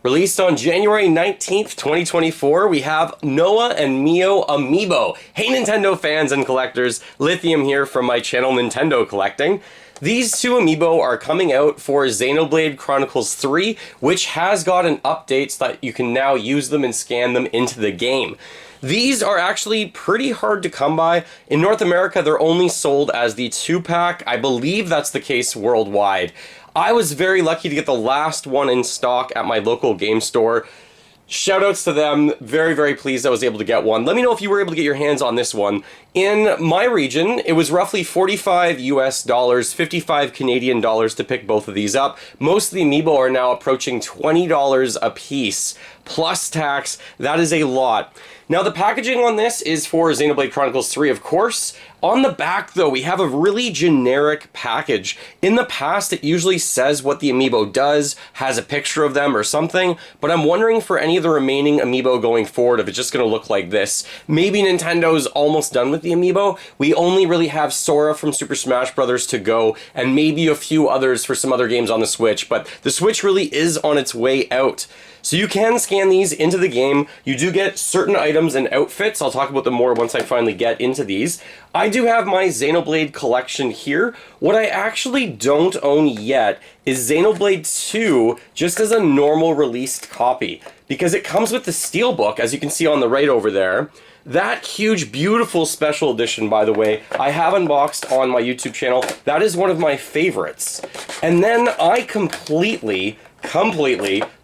Released on January 19th, 2024, we have Noah and Mio Amiibo. Hey Nintendo fans and collectors, Lithium here from my channel Nintendo Collecting. These two Amiibo are coming out for Xenoblade Chronicles 3, which has gotten updates so that you can now use them and scan them into the game. These are actually pretty hard to come by. In North America, they're only sold as the 2-pack. I believe that's the case worldwide. I was very lucky to get the last one in stock at my local game store. Shoutouts to them. Very, very pleased I was able to get one. Let me know if you were able to get your hands on this one. In my region, it was roughly 45 US dollars, 55 Canadian dollars to pick both of these up. Most of the Amiibo are now approaching $20 a piece, plus tax. That is a lot. Now, the packaging on this is for Xenoblade Chronicles 3, of course. On the back, though, we have a really generic package. In the past, it usually says what the Amiibo does, has a picture of them or something, but I'm wondering for any of the remaining Amiibo going forward if it's just going to look like this. Maybe Nintendo's almost done with the Amiibo. We only really have Sora from Super Smash Bros. To go, and maybe a few others for some other games on the Switch, but the Switch really is on its way out. So you can scan these into the game. You do get certain items and outfits. I'll talk about them more once I finally get into these. I do have my Xenoblade collection here. What I actually don't own yet is Xenoblade 2 just as a normal released copy, because it comes with the Steelbook, as you can see on the right over there. That huge, beautiful special edition, by the way, I have unboxed on my YouTube channel. That is one of my favorites. And then I completely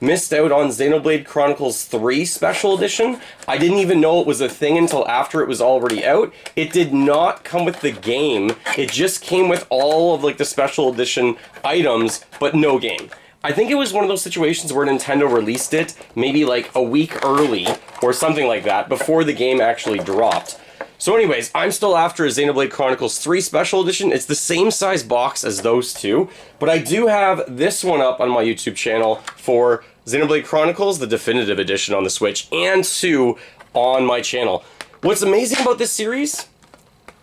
missed out on Xenoblade Chronicles 3 Special Edition. I didn't even know it was a thing until after it was already out. It did not come with the game. It just came with all of like the Special Edition items, but no game. I think it was one of those situations where Nintendo released it maybe like a week early or something like that before the game actually dropped. So anyways, I'm still after a Xenoblade Chronicles 3 Special Edition. It's the same size box as those two, but I do have this one up on my YouTube channel for Xenoblade Chronicles, the definitive edition on the Switch, and 2 on my channel. What's amazing about this series,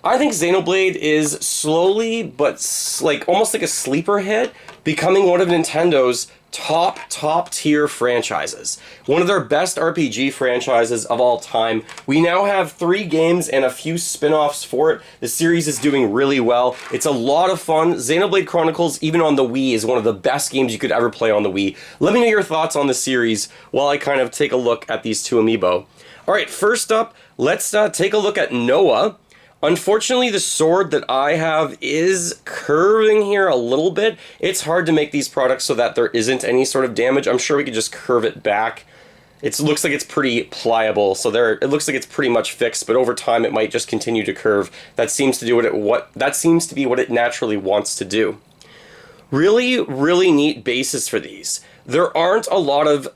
I think Xenoblade is slowly, but like almost like a sleeper hit, becoming one of Nintendo's top tier franchises. One of their best RPG franchises of all time. We now have 3 games and a few spin-offs for it. The series is doing really well. It's a lot of fun. Xenoblade Chronicles, even on the Wii, is one of the best games you could ever play on the Wii. Let me know your thoughts on the series while I kind of take a look at these two Amiibo. Alright, first up, let's take a look at Noah. Unfortunately, the sword that I have is curving here a little bit. It's hard to make these products so that there isn't any sort of damage. I'm sure we could just curve it back. It looks like it's pretty pliable, so it looks like it's pretty much fixed, but over time it might just continue to curve. That seems to do that seems to be what it naturally wants to do. Really, really neat bases for these. There aren't a lot of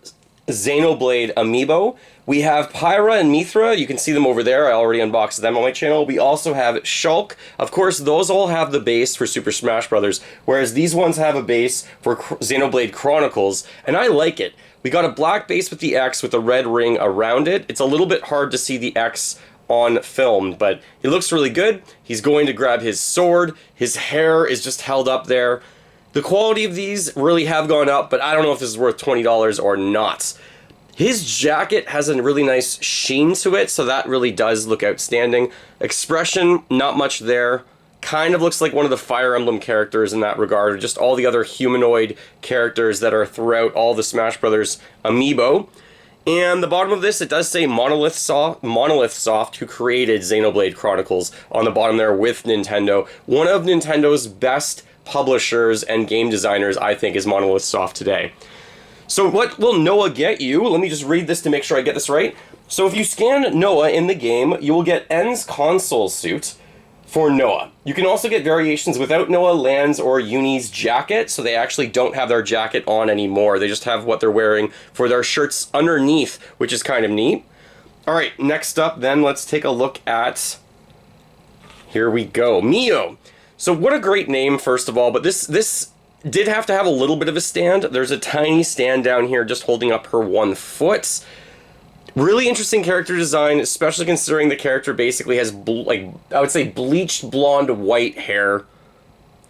Xenoblade Amiibo. We have Pyra and Mithra. You can see them over there. I already unboxed them on my channel. We also have Shulk. Of course, those all have the base for Super Smash Bros., whereas these ones have a base for Xenoblade Chronicles, and I like it. We got a black base with the X with a red ring around it. It's a little bit hard to see the X on film, but it looks really good. He's going to grab his sword. His hair is just held up there. The quality of these really have gone up, but I don't know if this is worth $20 or not. His jacket has a really nice sheen to it, so that really does look outstanding. Expression, not much there. Kind of looks like one of the Fire Emblem characters in that regard, or just all the other humanoid characters that are throughout all the Smash Brothers Amiibo. And the bottom of this, it does say Monolith Soft, who created Xenoblade Chronicles on the bottom there with Nintendo. One of Nintendo's best publishers and game designers, I think, is Monolith Soft today. So what will Noah get you? Let me just read this to make sure I get this right. So if you scan Noah in the game, you will get N's console suit for Noah. You can also get variations without Noah, Lan's, or Uni's jacket, so they actually don't have their jacket on anymore. They just have what they're wearing for their shirts underneath, which is kind of neat. Alright, next up then, let's take a look at... Here we go. Mio. So what a great name, first of all, but this did have to have a little bit of a stand. There's a tiny stand down here just holding up her 1 foot. Really interesting character design, especially considering the character basically has, I would say, bleached blonde white hair.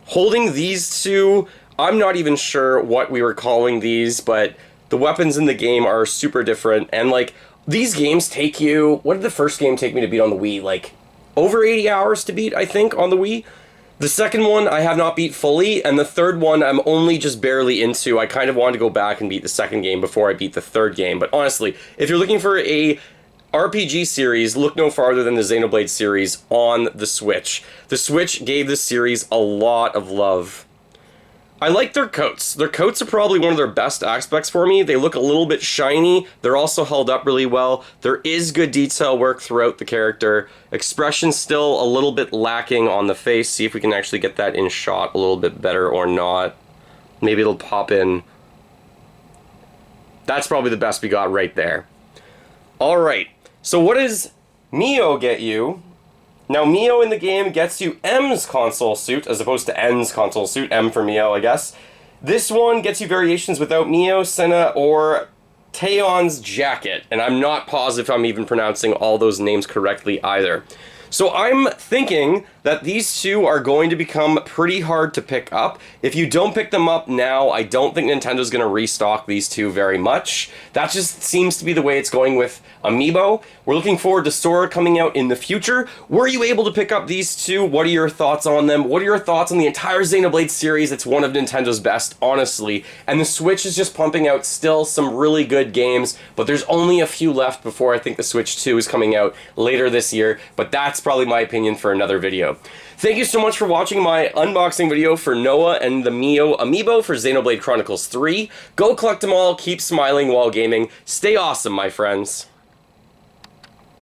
Holding these two, I'm not even sure what we were calling these, but The weapons in the game are super different, and like, these games take you... What did the first game take me to beat on the Wii? Like, over 80 hours to beat, I think, on the Wii? The second one I have not beat fully, and the third one I'm only just barely into. I kind of wanted to go back and beat the second game before I beat the third game. But honestly, if you're looking for a RPG series, look no farther than the Xenoblade series on the Switch. The Switch gave this series a lot of love. I like their coats. Their coats are probably one of their best aspects for me. They look a little bit shiny. They're also held up really well. There is good detail work throughout the character. Expression still a little bit lacking on the face. See if we can actually get that in shot a little bit better or not. Maybe it'll pop in. That's probably the best we got right there. Alright, so what does Mio get you? Now, Mio in the game gets you M's console suit, as opposed to N's console suit. M for Mio, I guess. This one gets you variations without Mio, Senna, or Taeon's jacket. And I'm not positive if I'm even pronouncing all those names correctly either. So I'm thinking that these two are going to become pretty hard to pick up. If you don't pick them up now, I don't think Nintendo's going to restock these two very much. That just seems to be the way it's going with Amiibo. We're looking forward to Sora coming out in the future. Were you able to pick up these two? What are your thoughts on them? What are your thoughts on the entire Xenoblade series? It's one of Nintendo's best, honestly. And the Switch is just pumping out still some really good games, but there's only a few left before I think the Switch 2 is coming out later this year. But that's probably my opinion for another video. Thank you so much for watching my unboxing video for Noah and the Mio Amiibo for Xenoblade Chronicles 3. Go collect them all, keep smiling while gaming. Stay awesome, my friends.